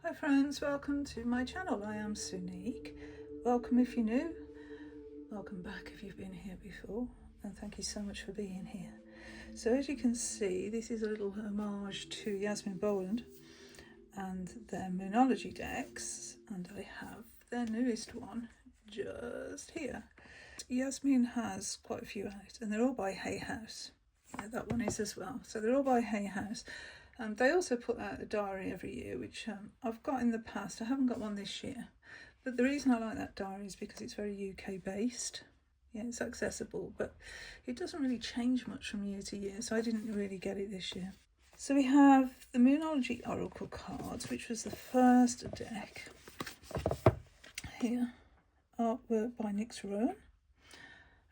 Hi friends, welcome to my channel. I am Sunique. Welcome if you're new, welcome back if you've been here before, and thank you so much for being here. So as you can see, this is a little homage to Yasmin Boland and their Moonology decks, and I have their newest one just here. Yasmin has quite a few out, and they're all by Hay House. Yeah, that one is as well. So they're all by Hay House. They also put out a diary every year, which I've got in the past. I haven't got one this year. But the reason I like that diary is because it's very UK based. Yeah, it's accessible, but it doesn't really change much from year to year, so I didn't really get it this year. So we have the Moonolgy Oracle cards, which was the first deck. Here, artwork by Nick's Rowan.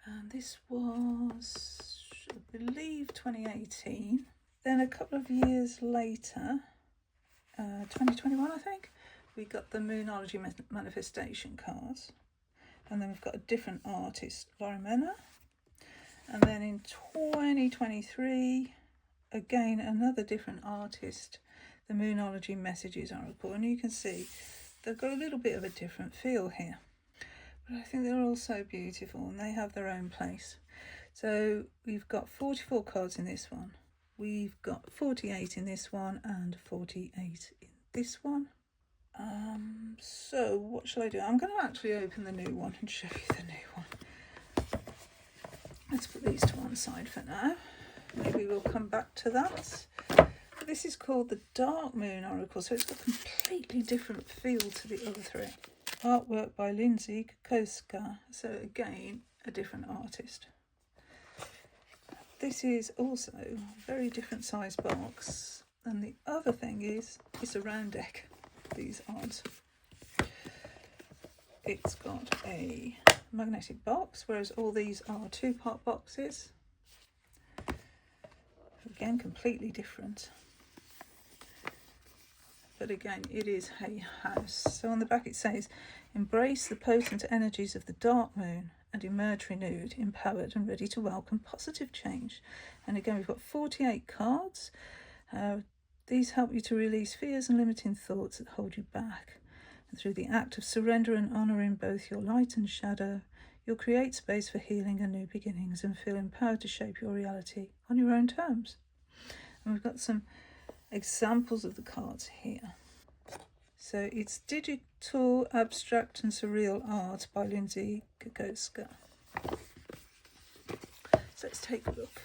And this was, I believe, 2018. Then a couple of years later, 2021 I think, we got the Moonology Manifestation cards. And then we've got a different artist, Laura Mena. And then in 2023, again, another different artist, the Moonology Messages Oracle. And you can see they've got a little bit of a different feel here. But I think they're all so beautiful and they have their own place. So we've got 44 cards in this one. We've got 48 in this one and 48 in this one. So what shall I do? I'm going to actually open the new one and show you the new one. Let's put these to one side for now. Maybe we'll come back to that. This is called the Dark Moon Oracle, so it's got a completely different feel to the other three. Artwork by Lindsay Kokoska, so again, a different artist. This is also a very different size box, and the other thing is it's a round deck. These aren't. It's got a magnetic box, whereas all these are two-part boxes. Again, completely different. But again, it is Hay House. So on the back it says, embrace the potent energies of the dark moon and emerge renewed, empowered and ready to welcome positive change. And again, we've got 48 cards. These help you to release fears and limiting thoughts that hold you back. And through the act of surrender and honouring both your light and shadow, you'll create space for healing and new beginnings and feel empowered to shape your reality on your own terms. And we've got some examples of the cards here. So it's Digital, Abstract and Surreal Art by Lindsay Kokoska. So let's take a look.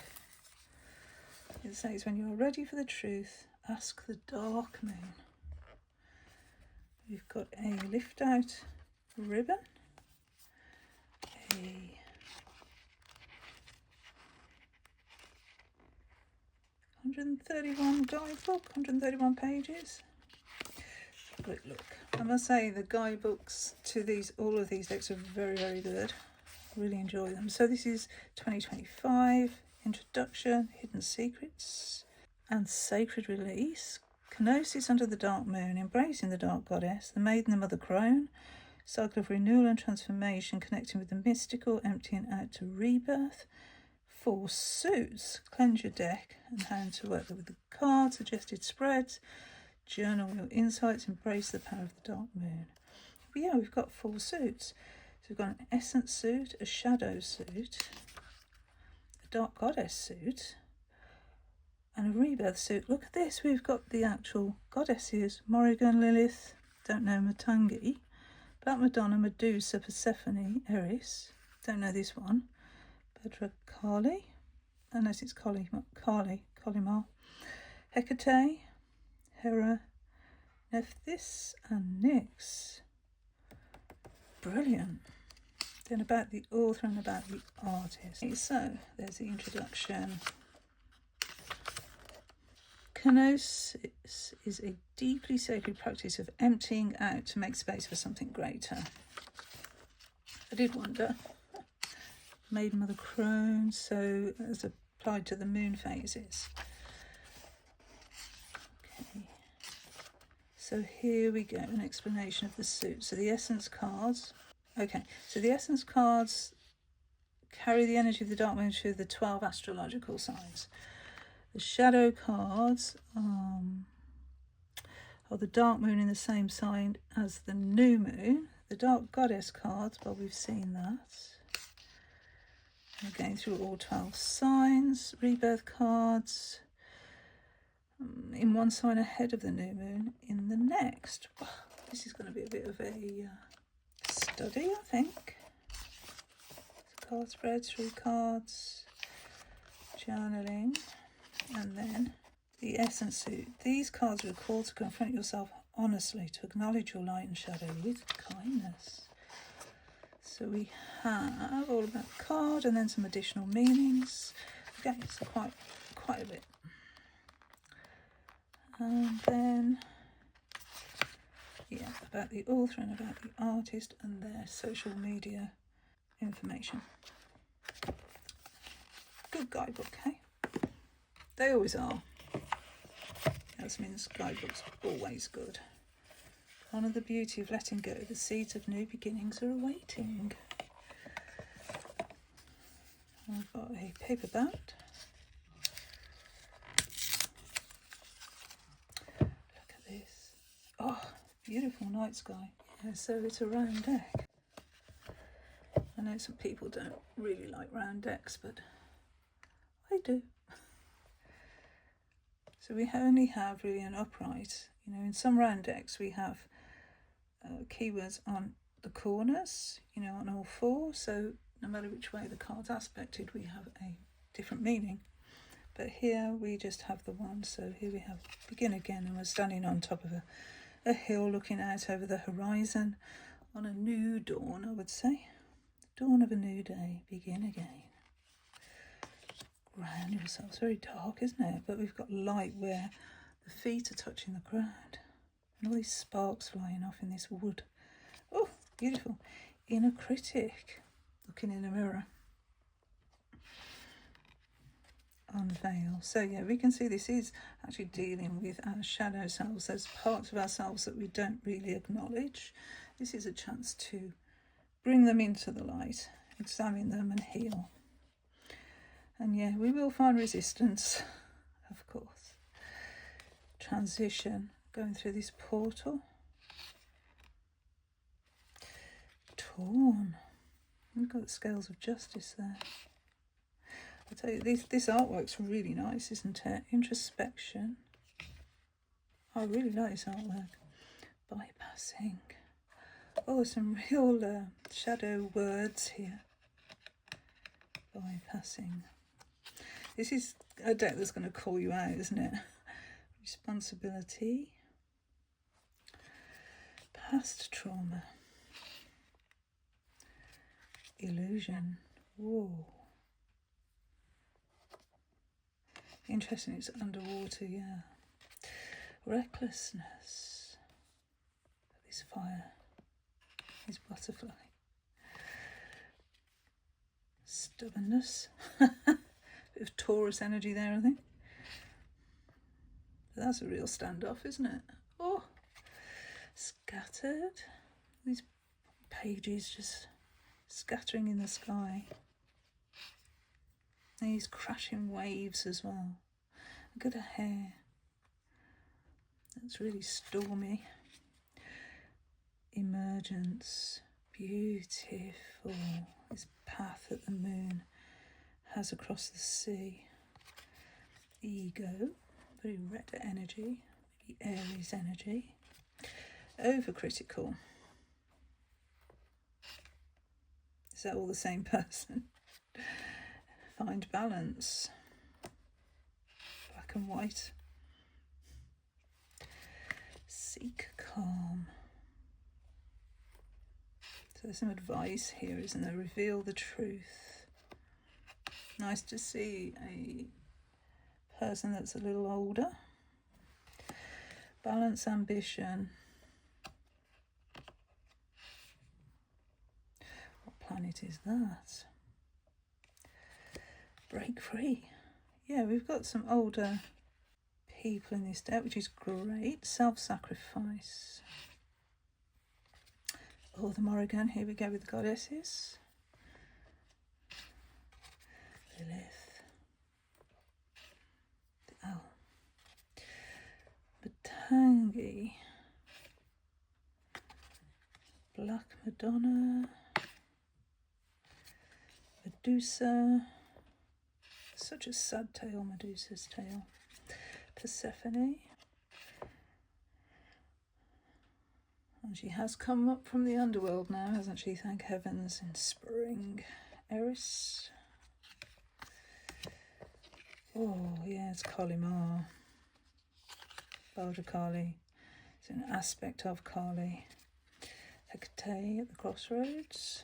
It says, when you're ready for the truth, ask the dark moon. We've got a lift out ribbon, a $131 guidebook, 131 pages. Quick look. I must say the guidebooks to all of these decks are very, very good. I really enjoy them. So this is 2025, Introduction, Hidden Secrets and Sacred Release, Kenosis under the Dark Moon, Embracing the Dark Goddess, The Maiden and Mother Crone, Cycle of Renewal and Transformation, Connecting with the Mystical, Emptying Out to Rebirth, 4 Suits, Cleanse Your Deck and How to Work with the Cards, Suggested Spreads, Journal your insights, embrace the power of the dark moon. But yeah, we've got 4 suits. So we've got an essence suit, a shadow suit, a dark goddess suit, and a rebirth suit. Look at this, we've got the actual goddesses, Morrigan, Lilith, don't know Matangi, Black Madonna, Medusa, Persephone, Eris, don't know this one, Bedra Kali, unless it's Kalimar, Hecate, Hera, Nephthys and Nyx. Brilliant. Then about the author and about the artist. So there's the introduction. Kenosis is a deeply sacred practice of emptying out to make space for something greater. I did wonder. Maiden, Mother Crone, so as applied to the moon phases. Okay. So here we go, an explanation of the suit. So the essence cards. Okay, so the essence cards carry the energy of the dark moon through the 12 astrological signs. The shadow cards or the dark moon in the same sign as the new moon. The dark goddess cards, well, we've seen that. We're going through all 12 signs, rebirth cards, in one sign ahead of the new moon, in the next. This is going to be a bit of a study, I think. Card spreads, 3 cards, journaling, and then the essence suit. These cards are a call to confront yourself honestly, to acknowledge your light and shadow with kindness. So we have all about the card and then some additional meanings. Okay, so quite a bit. And then, yeah, about the author and about the artist and their social media information. Good guidebook, hey? They always are. Yasmin's guidebook's always good. One of the beauty of letting go, the seeds of new beginnings are awaiting. I've got a paperback. Look at this. Oh, beautiful night sky. Yeah, so it's a round deck. I know some people don't really like round decks, but I do. So we only have really an upright. You know, in some round decks we have keywords on the corners, you know, on all 4. So no matter which way the card's aspected, we have a different meaning. But here we just have the one. So here we have begin again, and we're standing on top of a hill looking out over the horizon on a new dawn, I would say. The dawn of a new day, begin again. Ground yourself. It's very dark, isn't it? But we've got light where the feet are touching the ground. And all these sparks flying off in this wood. Oh, beautiful. Inner critic, looking in a mirror. Unveil. So yeah, we can see this is actually dealing with our shadow selves. Those parts of ourselves that we don't really acknowledge. This is a chance to bring them into the light, examine them and heal. And yeah, we will find resistance, of course. Transition, going through this portal. Torn. We've got the scales of justice there. I tell you, this artwork's really nice, isn't it? Introspection. I really like this artwork. Bypassing. Oh, some real shadow words here. Bypassing. This is a deck that's going to call you out, isn't it? Responsibility. Past trauma. Illusion. Whoa. Interesting, it's underwater, yeah. Recklessness. This fire. This butterfly. Stubbornness. Bit of Taurus energy there, I think. But that's a real standoff, isn't it? Oh, scattered. These pages just scattering in the sky. These crashing waves as well. Look at her hair. That's really stormy. Emergence. Beautiful. This path that the moon has across the sea. Ego, very red energy, maybe Aries energy. Overcritical. Is that all the same person? Find balance. Black and white. Seek calm. So there's some advice here, isn't there? Reveal the truth. Nice to see a person that's a little older. Balance, ambition. What planet is that? Break free. Yeah, we've got some older people in this deck, which is great. Self-sacrifice. Oh, the Morrigan. Here we go with the goddesses. Lilith. The owl. Batangi. Madonna, Medusa, such a sad tale, Medusa's tale, Persephone, and she has come up from the underworld now, hasn't she, thank heavens, in spring. Eris, oh yeah, it's Kali Ma, Kali, it's an aspect of Kali. Hecate at the crossroads.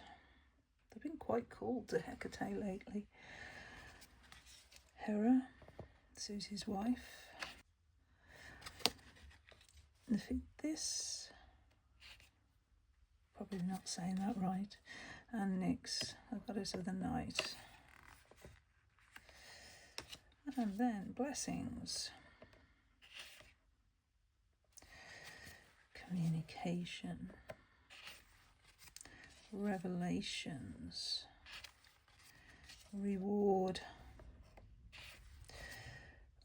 They've been quite called to Hecate lately. Hera, Susie's wife. This, probably not saying that right. And Nyx, the goddess of the night. And then blessings. Communication. Revelations. Reward.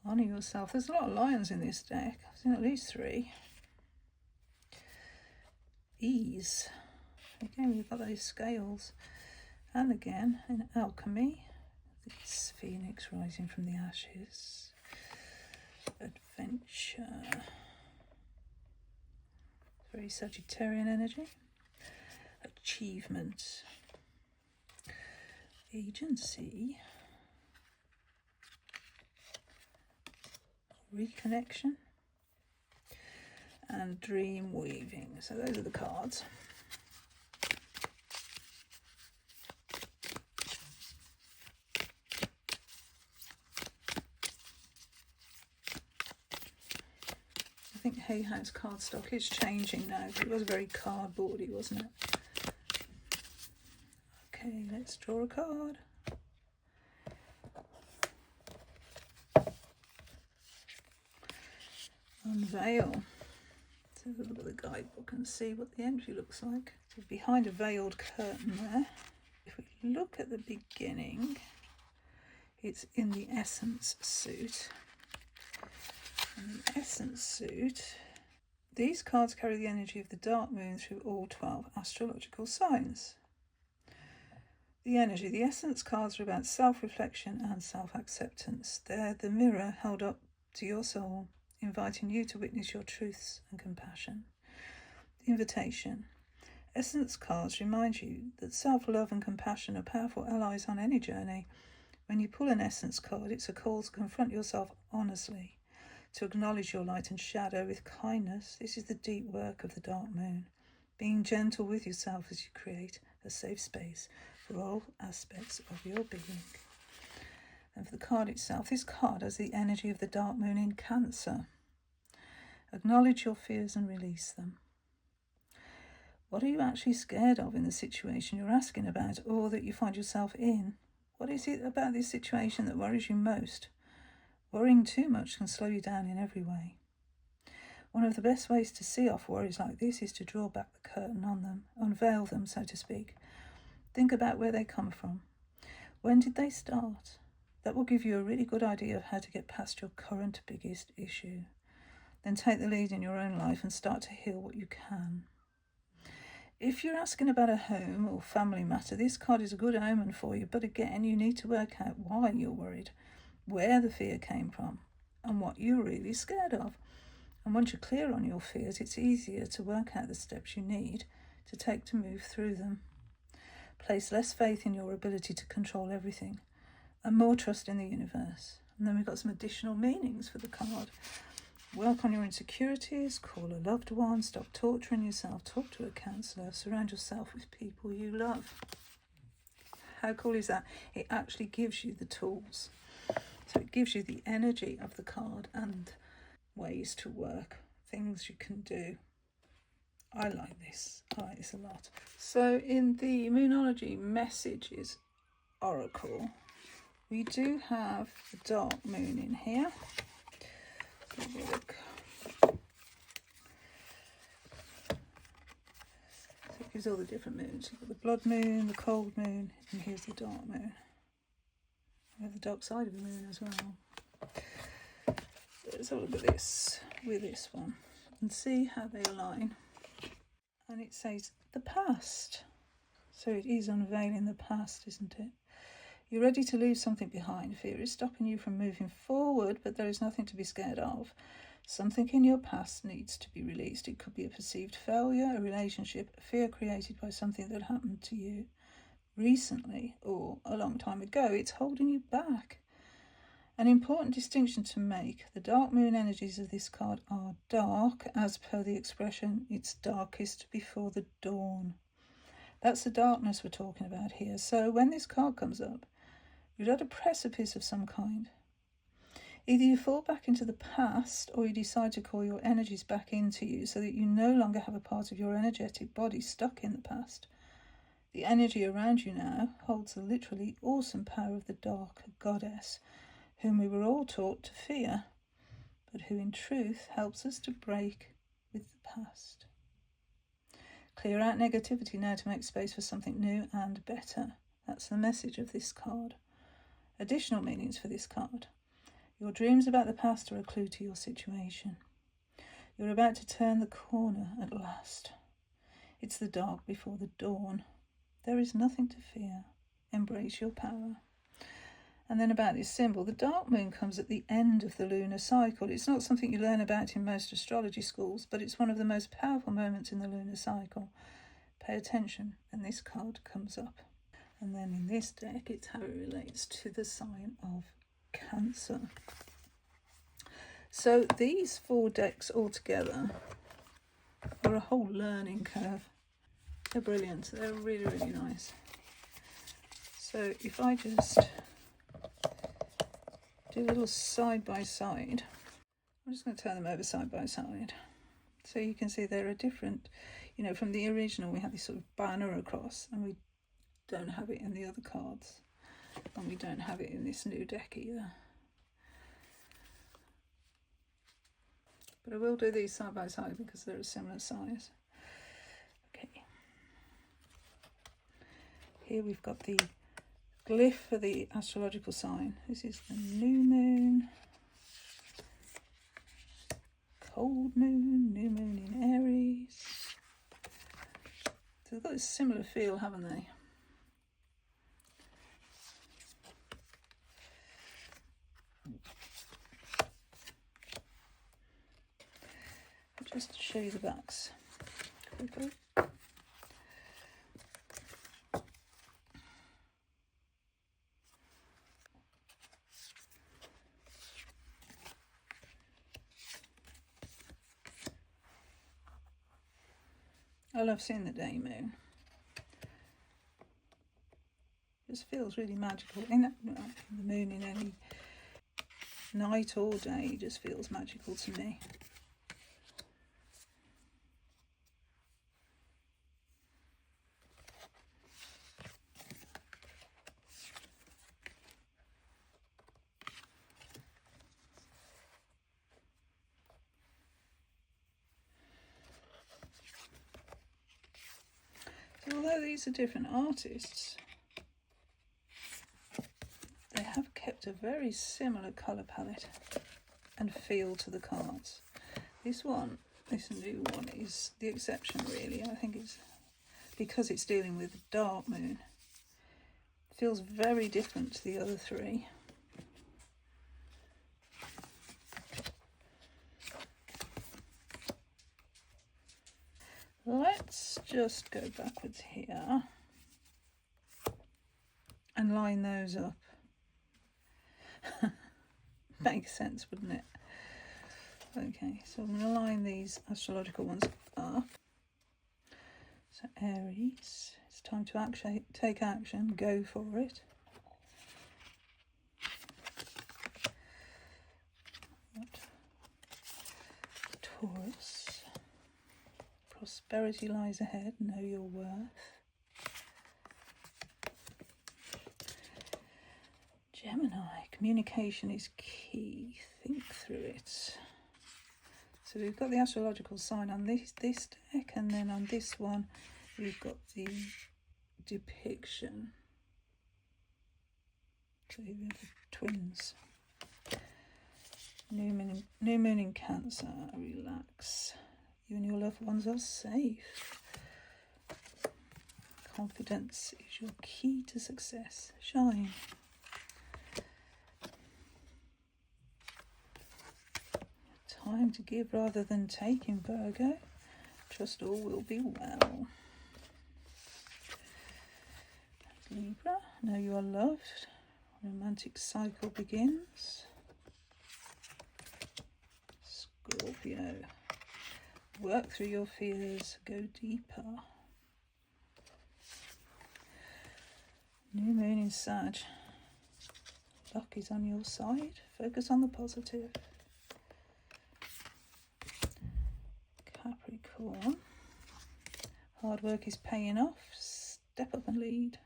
Honour yourself. There's a lot of lions in this deck. I've seen at least 3. Ease. Again, we've got those scales. And again, in alchemy, this phoenix rising from the ashes. Adventure. Very Sagittarian energy. Achievement. Agency. Reconnection. And dream weaving. So those are the cards. I think Hey Ho's cardstock is changing now. It was very cardboardy, wasn't it? Okay, let's draw a card. Unveil. So have a look at the guidebook and see what the entry looks like. So behind a veiled curtain there. If we look at the beginning, it's in the Essence suit. And the Essence suit, these cards carry the energy of the dark moon through all 12 astrological signs. The energy, the Essence cards are about self-reflection and self-acceptance. They're the mirror held up to your soul, inviting you to witness your truths and compassion. The invitation. Essence cards remind you that self-love and compassion are powerful allies on any journey. When you pull an Essence card, it's a call to confront yourself honestly, to acknowledge your light and shadow with kindness. This is the deep work of the dark moon. Being gentle with yourself as you create a safe space for all aspects of your being. And for the card itself, this card has the energy of the dark moon in Cancer. Acknowledge your fears and release them. What are you actually scared of in the situation you're asking about or that you find yourself in? What is it about this situation that worries you most? Worrying too much can slow you down in every way. One of the best ways to see off worries like this is to draw back the curtain on them, unveil them, so to speak. Think about where they come from. When did they start? That will give you a really good idea of how to get past your current biggest issue. Then take the lead in your own life and start to heal what you can. If you're asking about a home or family matter, this card is a good omen for you, but again, you need to work out why you're worried, where the fear came from, and what you're really scared of. And once you're clear on your fears, it's easier to work out the steps you need to take to move through them. Place less faith in your ability to control everything and more trust in the universe. And then we've got some additional meanings for the card. Work on your insecurities, call a loved one, stop torturing yourself, talk to a counsellor, surround yourself with people you love. How cool is that? It actually gives you the tools. So it gives you the energy of the card and ways to work, things you can do. I like this a lot. So in the Moonology Messages Oracle, we do have the dark moon in here. Have a look. So it gives all the different moons. You've got the blood moon, the cold moon, and here's the dark moon. We have the dark side of the moon as well. Let's have a look at this with this one and see how they align. And it says, the past. So it is unveiling the past, isn't it? You're ready to leave something behind. Fear is stopping you from moving forward, but there is nothing to be scared of. Something in your past needs to be released. It could be a perceived failure, a relationship, a fear created by something that happened to you recently or a long time ago. It's holding you back. An important distinction to make. The dark moon energies of this card are dark, as per the expression, it's darkest before the dawn. That's the darkness we're talking about here. So when this card comes up, you're at a precipice of some kind. Either you fall back into the past or you decide to call your energies back into you so that you no longer have a part of your energetic body stuck in the past. The energy around you now holds the literally awesome power of the dark goddess, whom we were all taught to fear, but who in truth helps us to break with the past. Clear out negativity now to make space for something new and better. That's the message of this card. Additional meanings for this card. Your dreams about the past are a clue to your situation. You're about to turn the corner at last. It's the dark before the dawn. There is nothing to fear. Embrace your power. And then about this symbol, the dark moon comes at the end of the lunar cycle. It's not something you learn about in most astrology schools, but it's one of the most powerful moments in the lunar cycle. Pay attention, and this card comes up. And then in this deck, it's how it relates to the sign of Cancer. So these 4 decks all together are a whole learning curve. They're brilliant. They're really, really nice. So if I just do a little side by side, I'm just going to turn them over side by side. So you can see there are different, from the original we had this sort of banner across, and we don't have it in the other cards, and we don't have it in this new deck either. But I will do these side by side because they're a similar size. Okay. Here we've got the glyph for the astrological sign. This is the new moon, cold moon, new moon in Aries. So they've got this similar feel, haven't they? Just to show you the backs quickly. I love seeing the day moon. Just feels really magical. The moon in any night or day just feels magical to me. So although these are different artists, they have kept a very similar colour palette and feel to the cards. This new one is the exception really. I think it's because it's dealing with the dark moon. It feels very different to the other 3. Let's just go backwards here and line those up. Makes sense, wouldn't it? Okay, so I'm going to line these astrological ones up. So Aries, it's time to take action, go for it. Taurus, prosperity lies ahead, know your worth. Gemini, communication is key, think through it. So we've got the astrological sign on this deck, and then on this one we've got the depiction. So here we have the twins. New moon in Cancer, relax. You and your loved ones are safe. Confidence is your key to success. Shine. Time to give rather than take in Virgo. Trust all will be well. Libra, know you are loved. Romantic cycle begins. Scorpio, work through your fears, go deeper. New moon in Sag. Luck is on your side. Focus on the positive. Capricorn, hard work is paying off. Step up and lead.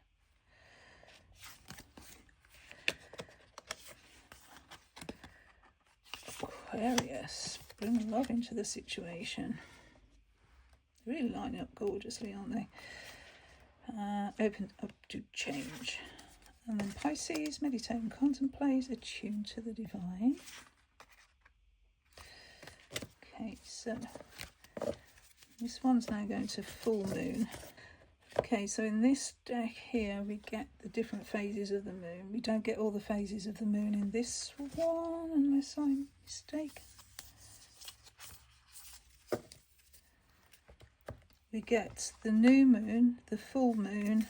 Aquarius, bring love into the situation. They're really lining up gorgeously, aren't they? Open up to change. And then Pisces, meditate and contemplate, attuned to the divine. Okay, so this one's now going to full moon. Okay, so in this deck here we get the different phases of the moon. We don't get all the phases of the moon in this one, unless I'm mistaken. We get the new moon, the full moon.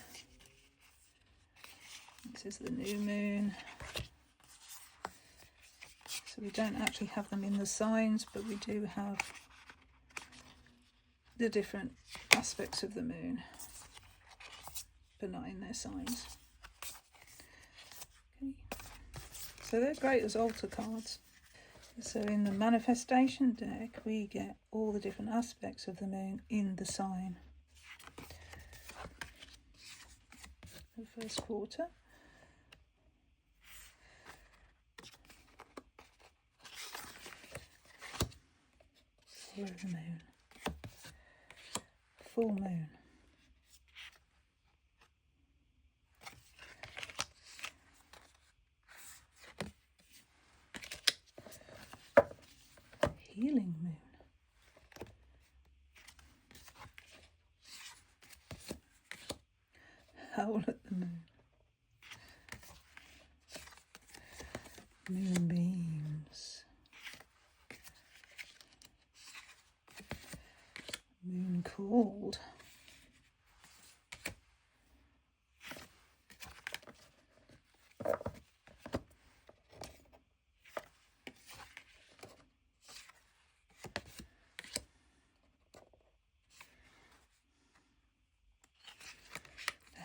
This is the new moon. So we don't actually have them in the signs, but we do have the different aspects of the moon, but not in their signs. Okay. So they're great as altar cards. So in the manifestation deck, we get all the different aspects of the moon in the sign. The first quarter. Full of the moon. Full moon. Healing moon. Howl at the moon. Moonbeams. Moon called.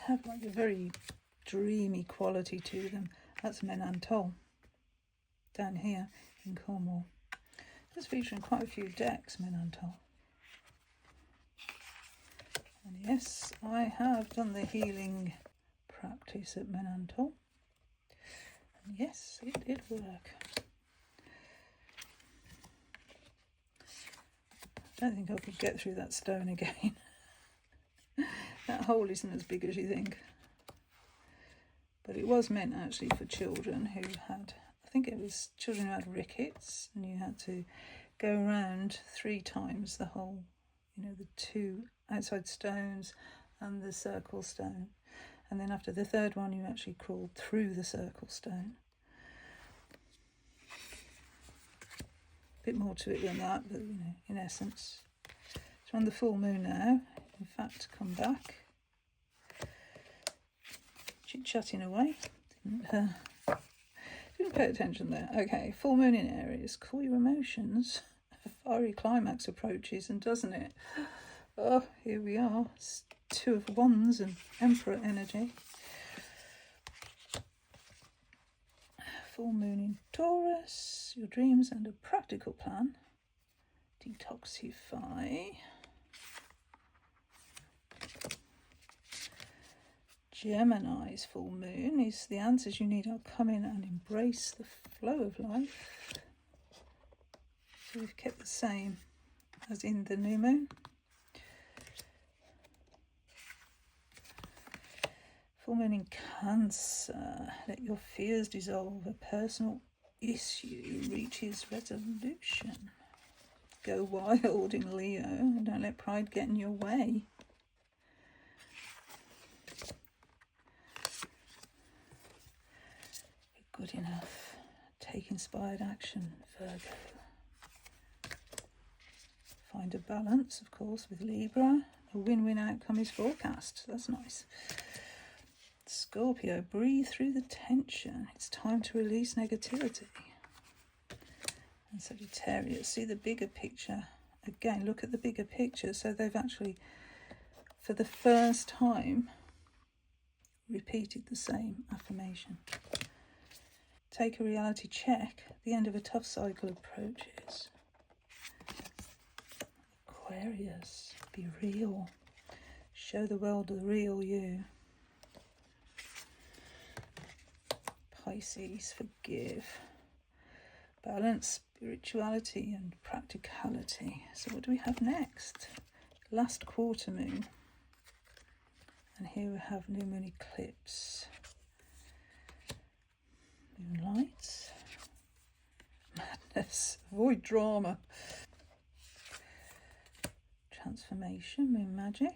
Have like a very dreamy quality to them. That's Menantol down here in Cornwall. It's featuring quite a few decks, Menantol. And yes, I have done the healing practice at Menantol. And yes, it did work. I don't think I could get through that stone again. That hole isn't as big as you think. But it was meant actually for children who had, I think it was children who had rickets, and you had to go around 3 times the whole, you know, the 2 outside stones and the circle stone. And then after the 3rd one, you actually crawled through the circle stone. A bit more to it than that, but, you know, in essence. So on the full moon now, in fact, come back. Chit-chatting away. Didn't pay attention there. Okay, full moon in Aries. Call your emotions. A fiery climax approaches, and doesn't it? Oh, here we are. It's 2 of Wands and Emperor energy. Full moon in Taurus. Your dreams and a practical plan. Detoxify. Gemini's full moon is the answers you need are coming, and embrace the flow of life. So we've kept the same as in the new moon. Full moon in Cancer. Let your fears dissolve. A personal issue reaches resolution. Go wild in Leo, and don't let pride get in your way. good enough. Take inspired action, Virgo. Find a balance, of course, with Libra. A win-win outcome is forecast. That's nice. Scorpio, breathe through the tension. It's time to release negativity. And Sagittarius, see the bigger picture. Again, look at the bigger picture. So they've actually, for the first time, repeated the same affirmation. Take a reality check. The end of a tough cycle approaches. Aquarius, be real. Show the world the real you. Pisces, forgive. Balance spirituality and practicality. So what do we have next? Last quarter moon. And here we have new moon eclipse. Moonlight. Madness. Avoid drama. Transformation, moon magic.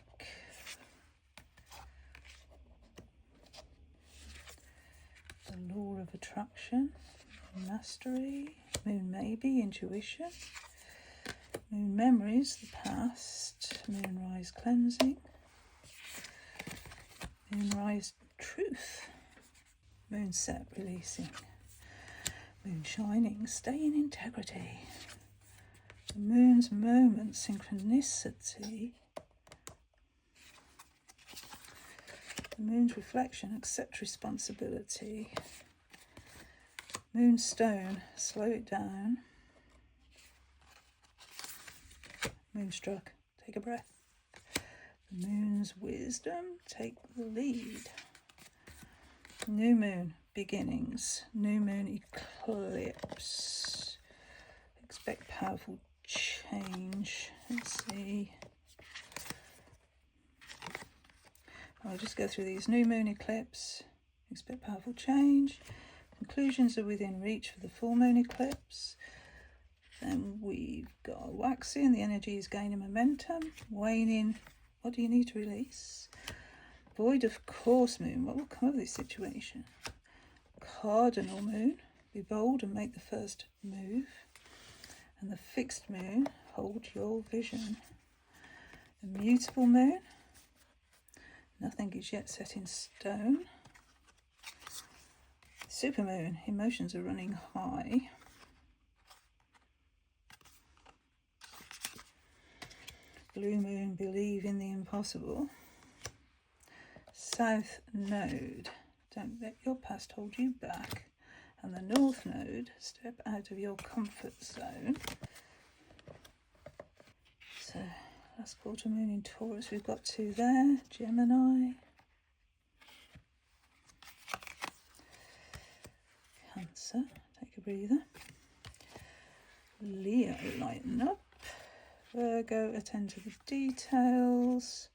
The law of attraction, mastery, moon maybe, intuition, moon memories, the past, moonrise cleansing, moonrise truth, moon set releasing, moon shining, stay in integrity, the moon's moment, synchronicity, the moon's reflection, accept responsibility. Moonstone, slow it down. Moonstruck, take a breath. The moon's wisdom, take the lead. New moon, beginnings. New moon eclipse. Expect powerful change. Let's see. I'll just go through these. New moon eclipse, expect powerful change. Conclusions are within reach for the full moon eclipse. Then we've got waxing, the energy is gaining momentum. Waning, what do you need to release? Void of course moon, what will come of this situation? Cardinal moon, be bold and make the first move. And the fixed moon, hold your vision. The mutable moon, nothing is yet set in stone. Supermoon, emotions are running high. Blue moon, believe in the impossible. South node, don't let your past hold you back. And the north node, step out of your comfort zone. So last quarter moon in Taurus, we've got 2 there. Gemini. Cancer, take a breather. Leo, lighten up. Virgo, attend to the details.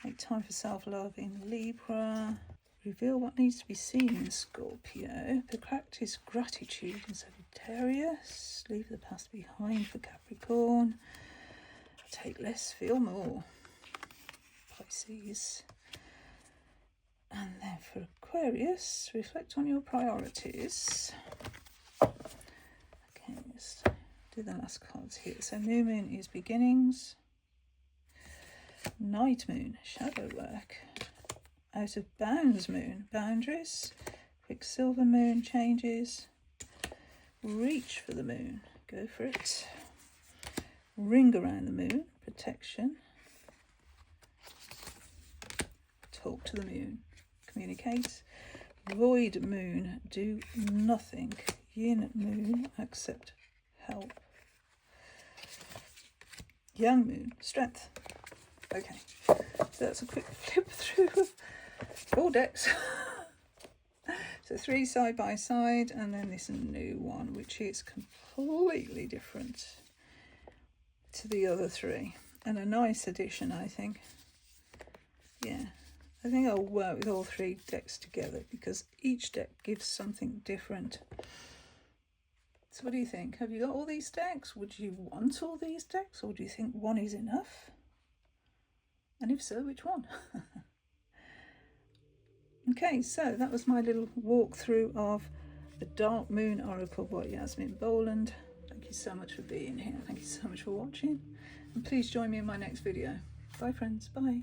Make time for self-love in Libra. Reveal what needs to be seen in Scorpio. Practice gratitude in Sagittarius. Leave the past behind for Capricorn. Take less, feel more. Pisces. And then for Aquarius, reflect on your priorities. Okay, just do the last cards here. So new moon is beginnings. Night moon, shadow work. Out of bounds moon, boundaries. Quicksilver moon, changes. Reach for the moon, go for it. Ring around the moon, protection. Talk to the moon, communicate. Void moon, do nothing. Yin moon, accept help. Young moon, strength. Okay, so that's a quick flip through of 4 decks. So 3 side by side, and then this new one, which is completely different to the other 3. And a nice addition, I think. Yeah, I think I'll work with all 3 decks together because each deck gives something different. So what do you think? Have you got all these decks? Would you want all these decks, or do you think one is enough? And if so, which one? Okay, so that was my little walkthrough of the Dark Moon Oracle by Yasmin Boland. Thank you so much for being here. Thank you so much for watching. And please join me in my next video. Bye friends. Bye.